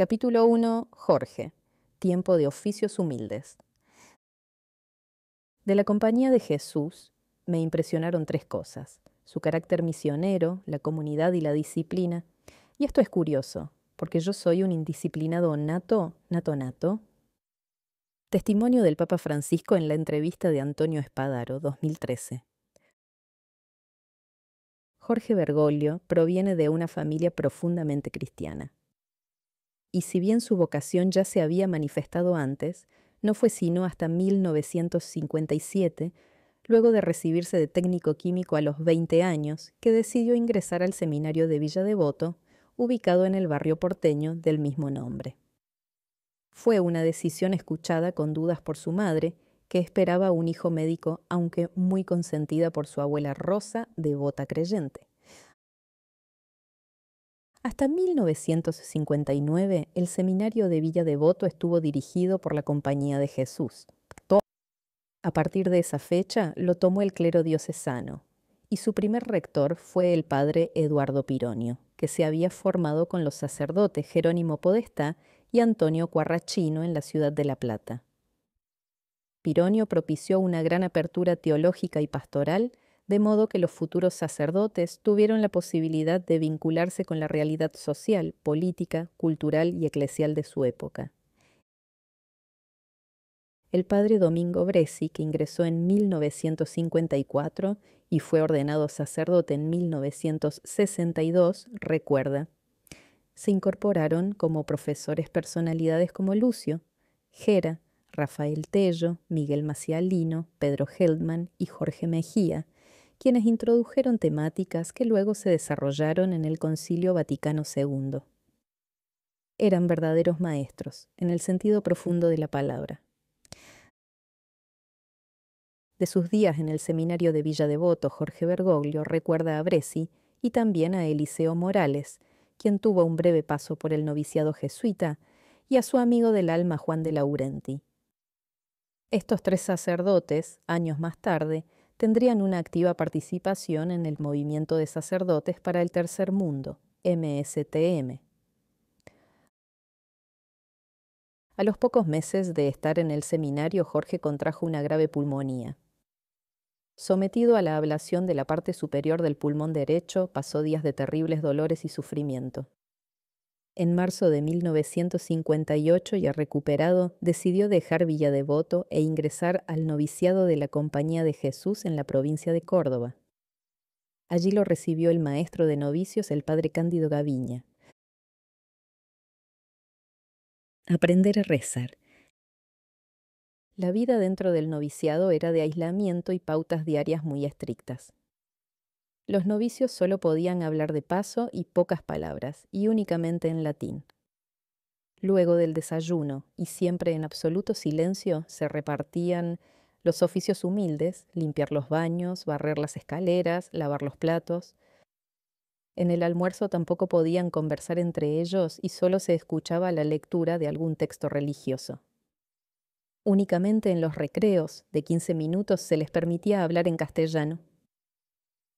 Capítulo 1. Jorge. Tiempo de oficios humildes. De la Compañía de Jesús me impresionaron tres cosas: su carácter misionero, la comunidad y la disciplina. Y esto es curioso, porque yo soy un indisciplinado nato. Testimonio del Papa Francisco en la entrevista de Antonio Espadaro, 2013. Jorge Bergoglio proviene de una familia profundamente cristiana. Y si bien su vocación ya se había manifestado antes, no fue sino hasta 1957, luego de recibirse de técnico químico a los 20 años, que decidió ingresar al seminario de Villa Devoto, ubicado en el barrio porteño del mismo nombre. Fue una decisión escuchada con dudas por su madre, que esperaba un hijo médico, aunque muy consentida por su abuela Rosa, devota creyente. Hasta 1959, el seminario de Villa Devoto estuvo dirigido por la Compañía de Jesús. A partir de esa fecha lo tomó el clero diocesano, y su primer rector fue el padre Eduardo Pironio, que se había formado con los sacerdotes Jerónimo Podestá y Antonio Cuarrachino en la ciudad de La Plata. Pironio propició una gran apertura teológica y pastoral, de modo que los futuros sacerdotes tuvieron la posibilidad de vincularse con la realidad social, política, cultural y eclesial de su época. El padre Domingo Bressi, que ingresó en 1954 y fue ordenado sacerdote en 1962, recuerda: se incorporaron como profesores personalidades como Lucio, Gera, Rafael Tello, Miguel Macialino, Pedro Heldman y Jorge Mejía, quienes introdujeron temáticas que luego se desarrollaron en el Concilio Vaticano II. Eran verdaderos maestros, en el sentido profundo de la palabra. De sus días en el seminario de Villa Devoto, Jorge Bergoglio recuerda a Bressi y también a Eliseo Morales, quien tuvo un breve paso por el noviciado jesuita, y a su amigo del alma Juan de Laurenti. Estos tres sacerdotes, años más tarde, tendrían una activa participación en el movimiento de sacerdotes para el Tercer Mundo, MSTM. A los pocos meses de estar en el seminario, Jorge contrajo una grave pulmonía. Sometido a la ablación de la parte superior del pulmón derecho, pasó días de terribles dolores y sufrimiento. En marzo de 1958, ya recuperado, decidió dejar Villa Devoto e ingresar al noviciado de la Compañía de Jesús en la provincia de Córdoba. Allí lo recibió el maestro de novicios, el padre Cándido Gaviña. Aprender a rezar. La vida dentro del noviciado era de aislamiento y pautas diarias muy estrictas. Los novicios solo podían hablar de paso y pocas palabras, y únicamente en latín. Luego del desayuno, y siempre en absoluto silencio, se repartían los oficios humildes: limpiar los baños, barrer las escaleras, lavar los platos. En el almuerzo tampoco podían conversar entre ellos y solo se escuchaba la lectura de algún texto religioso. Únicamente en los recreos, de 15 minutos, se les permitía hablar en castellano.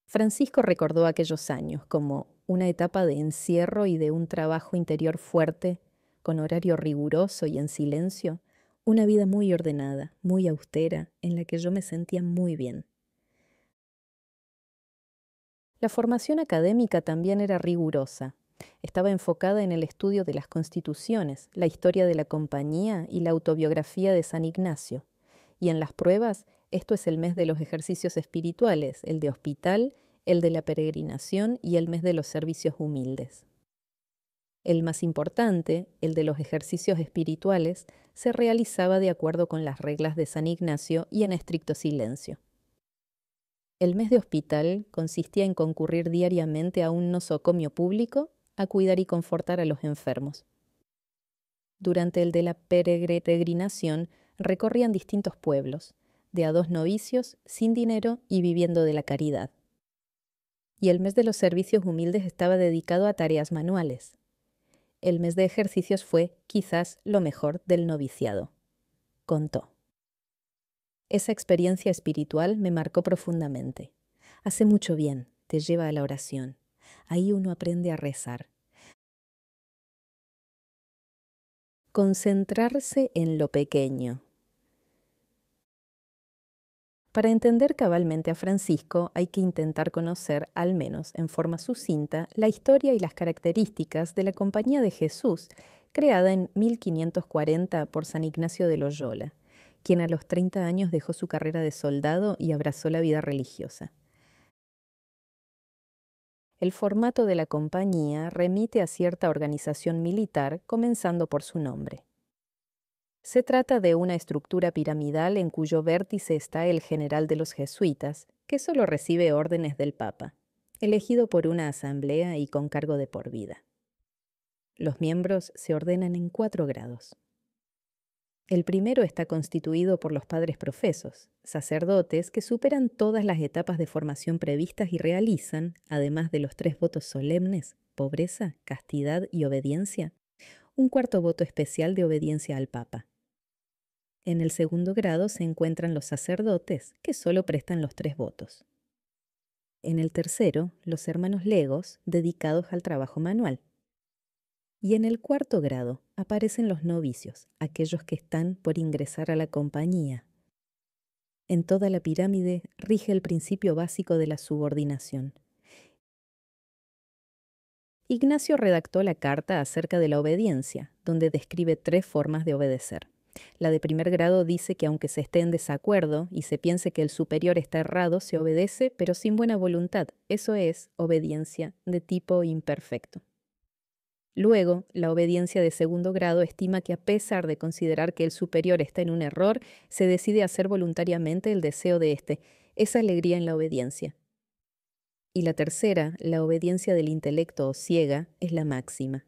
Francisco recordó aquellos años como una etapa de encierro y de un trabajo interior fuerte, con horario riguroso y en silencio, una vida muy ordenada, muy austera, en la que yo me sentía muy bien. La formación académica también era rigurosa. Estaba enfocada en el estudio de las constituciones, la historia de la compañía y la autobiografía de San Ignacio. Y en las pruebas, esto es el mes de los ejercicios espirituales, el de hospital, el de la peregrinación y el mes de los servicios humildes. El más importante, el de los ejercicios espirituales, se realizaba de acuerdo con las reglas de San Ignacio y en estricto silencio. El mes de hospital consistía en concurrir diariamente a un nosocomio público a cuidar y confortar a los enfermos. Durante el de la peregrinación recorrían distintos pueblos, de a 2 novicios, sin dinero y viviendo de la caridad. Y el mes de los servicios humildes estaba dedicado a tareas manuales. El mes de ejercicios fue, quizás, lo mejor del noviciado, contó. Esa experiencia espiritual me marcó profundamente. Hace mucho bien, te lleva a la oración. Ahí uno aprende a rezar. Concentrarse en lo pequeño. Para entender cabalmente a Francisco hay que intentar conocer, al menos en forma sucinta, la historia y las características de la Compañía de Jesús, creada en 1540 por San Ignacio de Loyola, quien a los 30 años dejó su carrera de soldado y abrazó la vida religiosa. El formato de la compañía remite a cierta organización militar, comenzando por su nombre. Se trata de una estructura piramidal en cuyo vértice está el general de los jesuitas, que solo recibe órdenes del Papa, elegido por una asamblea y con cargo de por vida. Los miembros se ordenan en 4 grados. El primero está constituido por los padres profesos, sacerdotes que superan todas las etapas de formación previstas y realizan, además de los 3 votos solemnes, pobreza, castidad y obediencia, un 4.º voto especial de obediencia al Papa. En el segundo grado se encuentran los sacerdotes, que solo prestan los 3 votos. En el tercero, los hermanos legos, dedicados al trabajo manual. Y en el 4.º grado aparecen los novicios, aquellos que están por ingresar a la compañía. En toda la pirámide rige el principio básico de la subordinación. Ignacio redactó la carta acerca de la obediencia, donde describe 3 formas de obedecer. La de primer grado dice que aunque se esté en desacuerdo y se piense que el superior está errado, se obedece, pero sin buena voluntad. Eso es obediencia de tipo imperfecto. Luego, la obediencia de segundo grado estima que a pesar de considerar que el superior está en un error, se decide hacer voluntariamente el deseo de éste. Es alegría en la obediencia. Y la tercera, la obediencia del intelecto o ciega, es la máxima.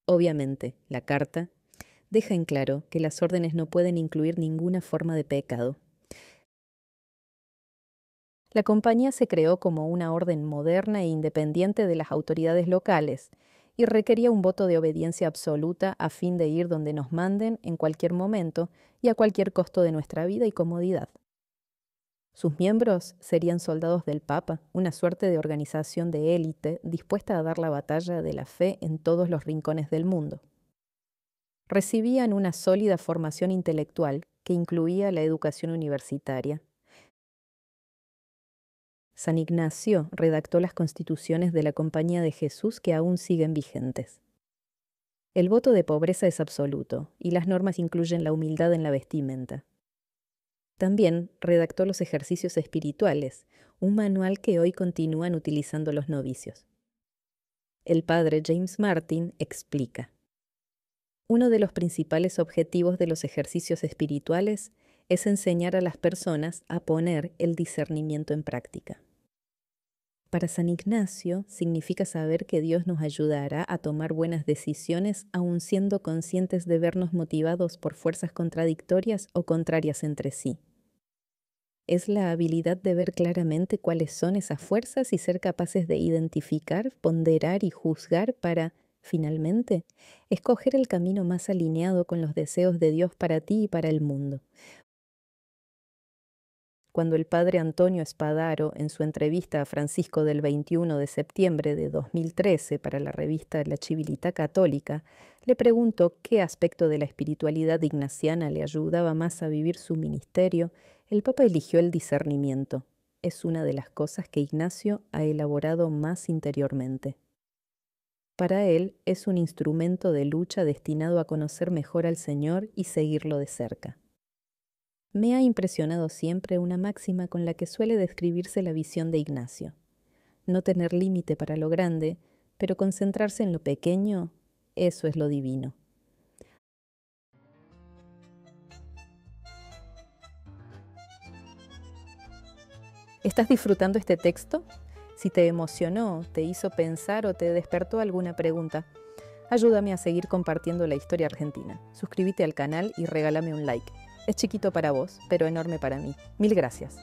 Obviamente, la carta deja en claro que las órdenes no pueden incluir ninguna forma de pecado. La compañía se creó como una orden moderna e independiente de las autoridades locales y requería un voto de obediencia absoluta a fin de ir donde nos manden en cualquier momento y a cualquier costo de nuestra vida y comodidad. Sus miembros serían soldados del Papa, una suerte de organización de élite dispuesta a dar la batalla de la fe en todos los rincones del mundo. Recibían una sólida formación intelectual que incluía la educación universitaria. San Ignacio redactó las constituciones de la Compañía de Jesús que aún siguen vigentes. El voto de pobreza es absoluto y las normas incluyen la humildad en la vestimenta. También redactó los ejercicios espirituales, un manual que hoy continúan utilizando los novicios. El padre James Martin explica: uno de los principales objetivos de los ejercicios espirituales es enseñar a las personas a poner el discernimiento en práctica. Para San Ignacio significa saber que Dios nos ayudará a tomar buenas decisiones aun siendo conscientes de vernos motivados por fuerzas contradictorias o contrarias entre sí. Es la habilidad de ver claramente cuáles son esas fuerzas y ser capaces de identificar, ponderar y juzgar para, finalmente, escoger el camino más alineado con los deseos de Dios para ti y para el mundo. Cuando el padre Antonio Spadaro, en su entrevista a Francisco del 21 de septiembre de 2013 para la revista La Civiltà Católica, le preguntó qué aspecto de la espiritualidad ignaciana le ayudaba más a vivir su ministerio, el Papa eligió el discernimiento. Es una de las cosas que Ignacio ha elaborado más interiormente. Para él es un instrumento de lucha destinado a conocer mejor al Señor y seguirlo de cerca. Me ha impresionado siempre una máxima con la que suele describirse la visión de Ignacio: no tener límite para lo grande, pero concentrarse en lo pequeño, eso es lo divino. ¿Estás disfrutando este texto? Si te emocionó, te hizo pensar o te despertó alguna pregunta, ayúdame a seguir compartiendo la historia argentina. Suscríbete al canal y regálame un like. Es chiquito para vos, pero enorme para mí. Mil gracias.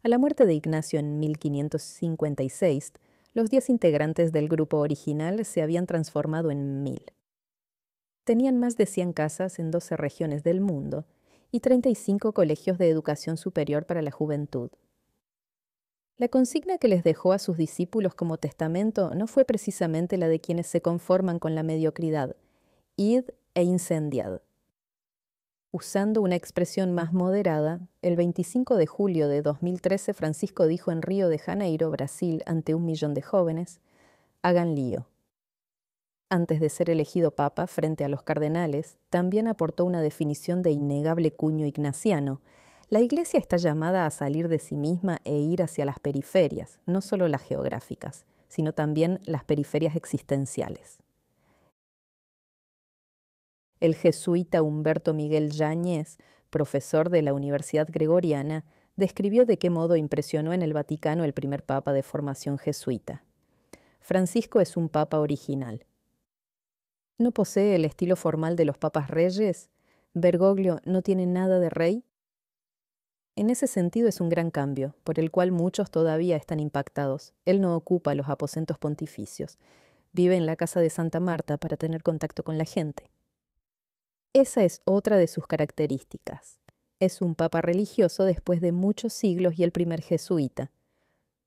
A la muerte de Ignacio en 1556, los 10 integrantes del grupo original se habían transformado en 1000. Tenían más de 100 casas en 12 regiones del mundo y 35 colegios de educación superior para la juventud. La consigna que les dejó a sus discípulos como testamento no fue precisamente la de quienes se conforman con la mediocridad: id e incendiad. Usando una expresión más moderada, el 25 de julio de 2013 Francisco dijo en Río de Janeiro, Brasil, ante 1 millón de jóvenes: hagan lío. Antes de ser elegido papa frente a los cardenales, también aportó una definición de innegable cuño ignaciano. La Iglesia está llamada a salir de sí misma e ir hacia las periferias, no solo las geográficas, sino también las periferias existenciales. El jesuita Humberto Miguel Yáñez, profesor de la Universidad Gregoriana, describió de qué modo impresionó en el Vaticano el primer papa de formación jesuita. Francisco es un papa original. ¿No posee el estilo formal de los papas reyes? ¿Bergoglio no tiene nada de rey? En ese sentido es un gran cambio, por el cual muchos todavía están impactados. Él no ocupa los aposentos pontificios. Vive en la casa de Santa Marta para tener contacto con la gente. Esa es otra de sus características. Es un papa religioso después de muchos siglos y el primer jesuita.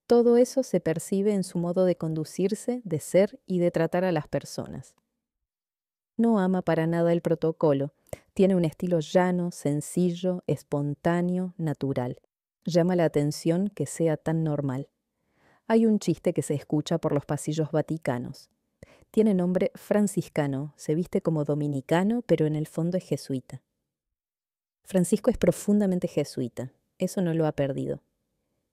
Todo eso se percibe en su modo de conducirse, de ser y de tratar a las personas. No ama para nada el protocolo. Tiene un estilo llano, sencillo, espontáneo, natural. Llama la atención que sea tan normal. Hay un chiste que se escucha por los pasillos vaticanos. Tiene nombre franciscano, se viste como dominicano, pero en el fondo es jesuita. Francisco es profundamente jesuita, eso no lo ha perdido.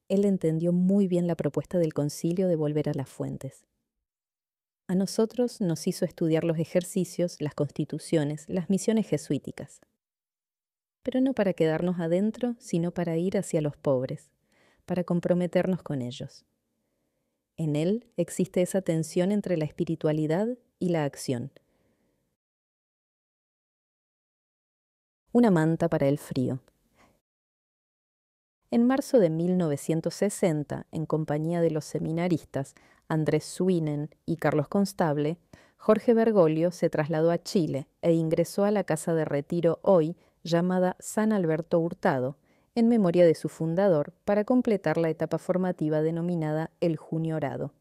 Él entendió muy bien la propuesta del concilio de volver a las fuentes. A nosotros nos hizo estudiar los ejercicios, las constituciones, las misiones jesuíticas. Pero no para quedarnos adentro, sino para ir hacia los pobres, para comprometernos con ellos. En él existe esa tensión entre la espiritualidad y la acción. Una manta para el frío. En marzo de 1960, en compañía de los seminaristas Andrés Swinen y Carlos Constable, Jorge Bergoglio se trasladó a Chile e ingresó a la casa de retiro hoy llamada San Alberto Hurtado, en memoria de su fundador, para completar la etapa formativa denominada el Juniorado.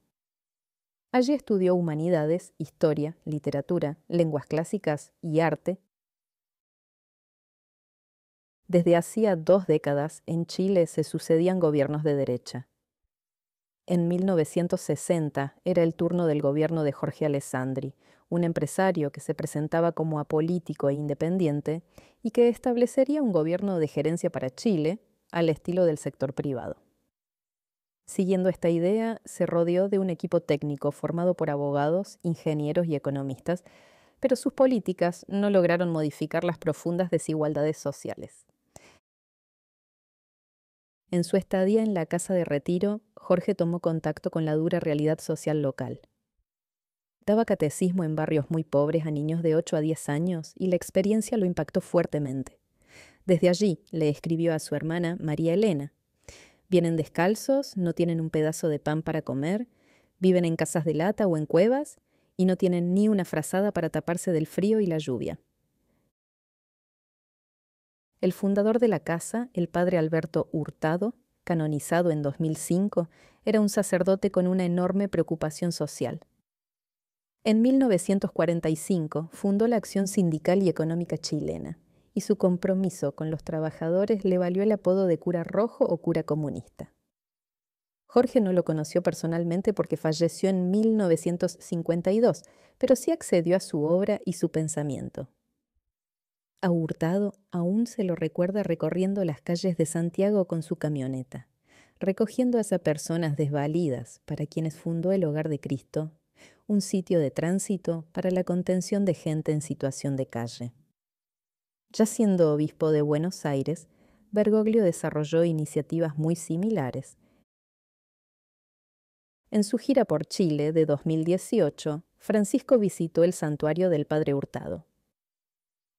Allí estudió humanidades, historia, literatura, lenguas clásicas y arte. Desde hacía 2 décadas, en Chile se sucedían gobiernos de derecha. En 1960 era el turno del gobierno de Jorge Alessandri, un empresario que se presentaba como apolítico e independiente y que establecería un gobierno de gerencia para Chile al estilo del sector privado. Siguiendo esta idea, se rodeó de un equipo técnico formado por abogados, ingenieros y economistas, pero sus políticas no lograron modificar las profundas desigualdades sociales. En su estadía en la casa de retiro, Jorge tomó contacto con la dura realidad social local. Daba catecismo en barrios muy pobres a niños de 8 a 10 años y la experiencia lo impactó fuertemente. Desde allí le escribió a su hermana María Elena: vienen descalzos, no tienen un pedazo de pan para comer, viven en casas de lata o en cuevas y no tienen ni una frazada para taparse del frío y la lluvia. El fundador de la casa, el padre Alberto Hurtado, canonizado en 2005, era un sacerdote con una enorme preocupación social. En 1945 fundó la Acción Sindical y Económica Chilena, y su compromiso con los trabajadores le valió el apodo de cura rojo o cura comunista. Jorge no lo conoció personalmente porque falleció en 1952, pero sí accedió a su obra y su pensamiento. A Hurtado aún se lo recuerda recorriendo las calles de Santiago con su camioneta, recogiendo a esas personas desvalidas para quienes fundó el Hogar de Cristo, un sitio de tránsito para la contención de gente en situación de calle. Ya siendo obispo de Buenos Aires, Bergoglio desarrolló iniciativas muy similares. En su gira por Chile de 2018, Francisco visitó el santuario del Padre Hurtado.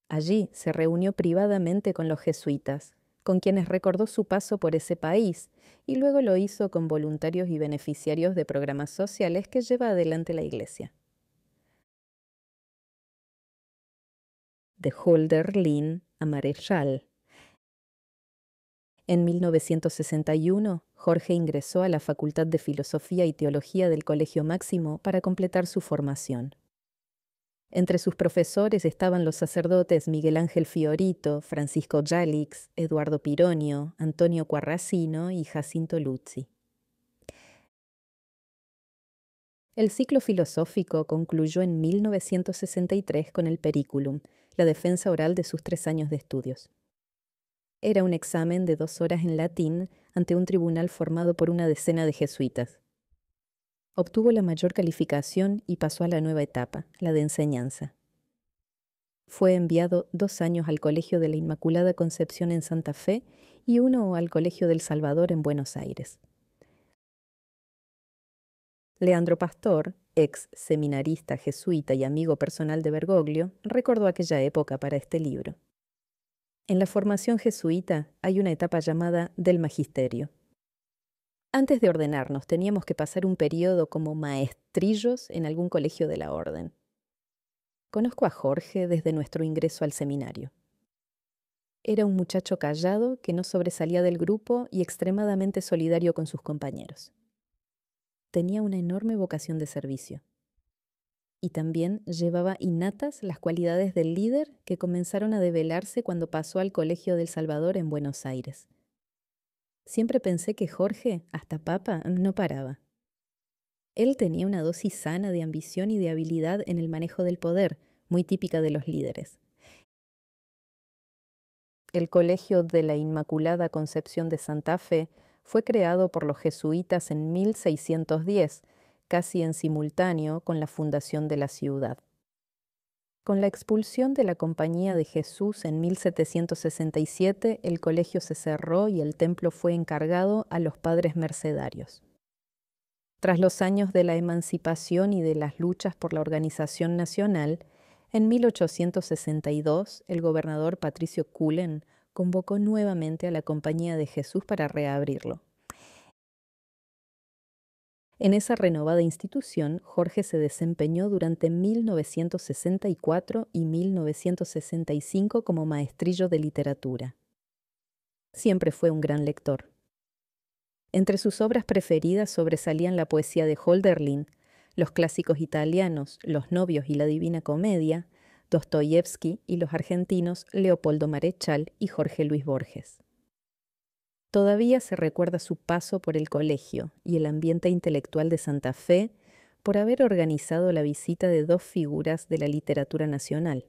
Allí se reunió privadamente con los jesuitas, con quienes recordó su paso por ese país, y luego lo hizo con voluntarios y beneficiarios de programas sociales que lleva adelante la Iglesia. De Hölder Lin a Marechal. En 1961, Jorge ingresó a la Facultad de Filosofía y Teología del Colegio Máximo para completar su formación. Entre sus profesores estaban los sacerdotes Miguel Ángel Fiorito, Francisco Yalix, Eduardo Pironio, Antonio Quarrasino y Jacinto Luzzi. El ciclo filosófico concluyó en 1963 con el Periculum, la defensa oral de sus 3 años de estudios. Era un examen de 2 horas en latín ante un tribunal formado por una decena de jesuitas. Obtuvo la mayor calificación y pasó a la nueva etapa, la de enseñanza. Fue enviado 2 años al Colegio de la Inmaculada Concepción en Santa Fe y 1 al Colegio del Salvador en Buenos Aires. Leandro Pastor, ex seminarista jesuita y amigo personal de Bergoglio, recordó aquella época para este libro. En la formación jesuita hay una etapa llamada del magisterio. Antes de ordenarnos teníamos que pasar un periodo como maestrillos en algún colegio de la orden. Conozco a Jorge desde nuestro ingreso al seminario. Era un muchacho callado que no sobresalía del grupo y extremadamente solidario con sus compañeros. Tenía una enorme vocación de servicio. Y también llevaba innatas las cualidades del líder que comenzaron a develarse cuando pasó al Colegio del Salvador en Buenos Aires. Siempre pensé que Jorge, hasta papa, no paraba. Él tenía una dosis sana de ambición y de habilidad en el manejo del poder, muy típica de los líderes. El Colegio de la Inmaculada Concepción de Santa Fe fue creado por los jesuitas en 1610, casi en simultáneo con la fundación de la ciudad. Con la expulsión de la Compañía de Jesús en 1767, el colegio se cerró y el templo fue encargado a los padres mercedarios. Tras los años de la emancipación y de las luchas por la organización nacional, en 1862 el gobernador Patricio Cullen convocó nuevamente a la Compañía de Jesús para reabrirlo. En esa renovada institución, Jorge se desempeñó durante 1964 y 1965 como maestrillo de literatura. Siempre fue un gran lector. Entre sus obras preferidas sobresalían la poesía de Hölderlin, los clásicos italianos Los novios y la Divina Comedia, Dostoyevsky y los argentinos Leopoldo Marechal y Jorge Luis Borges. Todavía se recuerda su paso por el colegio y el ambiente intelectual de Santa Fe por haber organizado la visita de 2 figuras de la literatura nacional,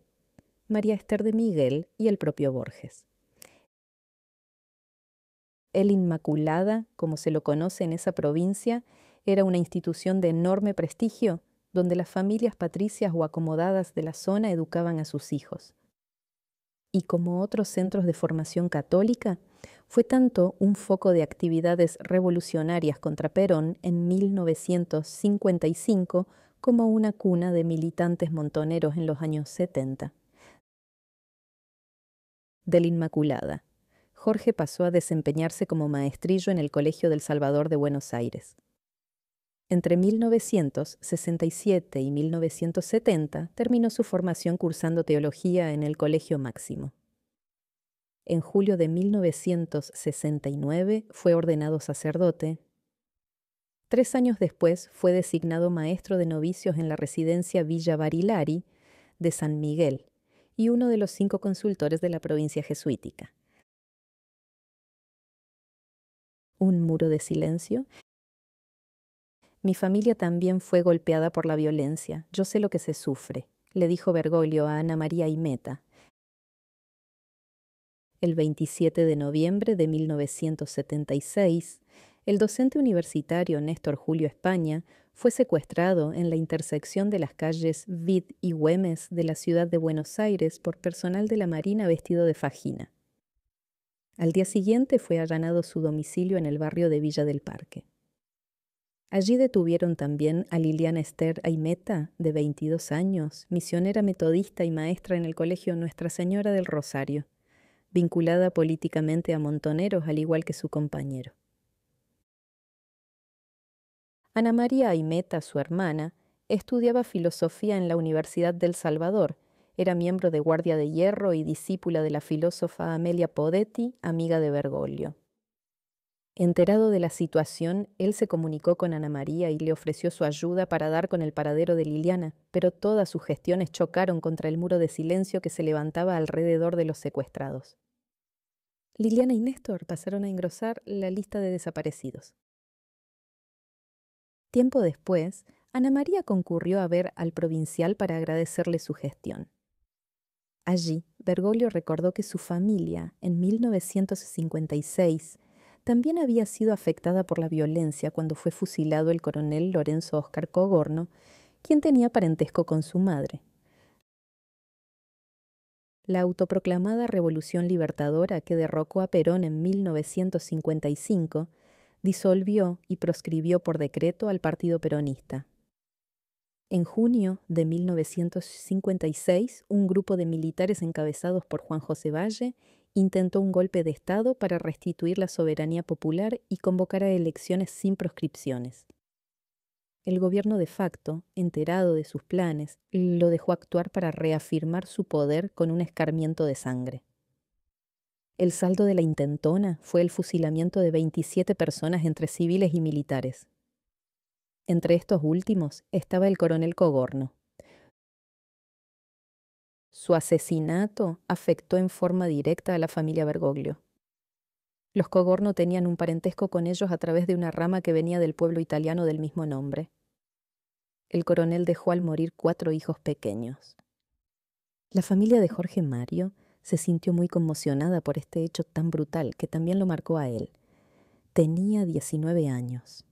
María Esther de Miguel y el propio Borges. El Inmaculada, como se lo conoce en esa provincia, era una institución de enorme prestigio donde las familias patricias o acomodadas de la zona educaban a sus hijos. Y como otros centros de formación católica, fue tanto un foco de actividades revolucionarias contra Perón en 1955 como una cuna de militantes montoneros en los años 70. Del Inmaculada, Jorge pasó a desempeñarse como maestrillo en el Colegio del Salvador de Buenos Aires. Entre 1967 y 1970 terminó su formación cursando teología en el Colegio Máximo. En julio de 1969 fue ordenado sacerdote. 3 años después fue designado maestro de novicios en la residencia Villa Barilari de San Miguel y uno de los 5 consultores de la provincia jesuítica. Un muro de silencio. Mi familia también fue golpeada por la violencia. Yo sé lo que se sufre, le dijo Bergoglio a Ana María Aimeta. El 27 de noviembre de 1976, el docente universitario Néstor Julio España fue secuestrado en la intersección de las calles Vid y Güemes de la ciudad de Buenos Aires por personal de la Marina vestido de fajina. Al día siguiente fue allanado su domicilio en el barrio de Villa del Parque. Allí detuvieron también a Liliana Esther Aimeta, de 22 años, misionera metodista y maestra en el colegio Nuestra Señora del Rosario, vinculada políticamente a Montoneros al igual que su compañero. Ana María Aimeta, su hermana, estudiaba filosofía en la Universidad del Salvador, era miembro de Guardia de Hierro y discípula de la filósofa Amelia Podetti, amiga de Bergoglio. Enterado de la situación, él se comunicó con Ana María y le ofreció su ayuda para dar con el paradero de Liliana, pero todas sus gestiones chocaron contra el muro de silencio que se levantaba alrededor de los secuestrados. Liliana y Néstor pasaron a engrosar la lista de desaparecidos. Tiempo después, Ana María concurrió a ver al provincial para agradecerle su gestión. Allí, Bergoglio recordó que su familia, en 1956, también había sido afectada por la violencia cuando fue fusilado el coronel Lorenzo Óscar Cogorno, quien tenía parentesco con su madre. La autoproclamada Revolución Libertadora que derrocó a Perón en 1955 disolvió y proscribió por decreto al Partido Peronista. En junio de 1956, un grupo de militares encabezados por Juan José Valle intentó un golpe de Estado para restituir la soberanía popular y convocar a elecciones sin proscripciones. El gobierno de facto, enterado de sus planes, lo dejó actuar para reafirmar su poder con un escarmiento de sangre. El saldo de la intentona fue el fusilamiento de 27 personas entre civiles y militares. Entre estos últimos estaba el coronel Cogorno. Su asesinato afectó en forma directa a la familia Bergoglio. Los Cogorno tenían un parentesco con ellos a través de una rama que venía del pueblo italiano del mismo nombre. El coronel dejó al morir 4 hijos pequeños. La familia de Jorge Mario se sintió muy conmocionada por este hecho tan brutal que también lo marcó a él. Tenía 19 años.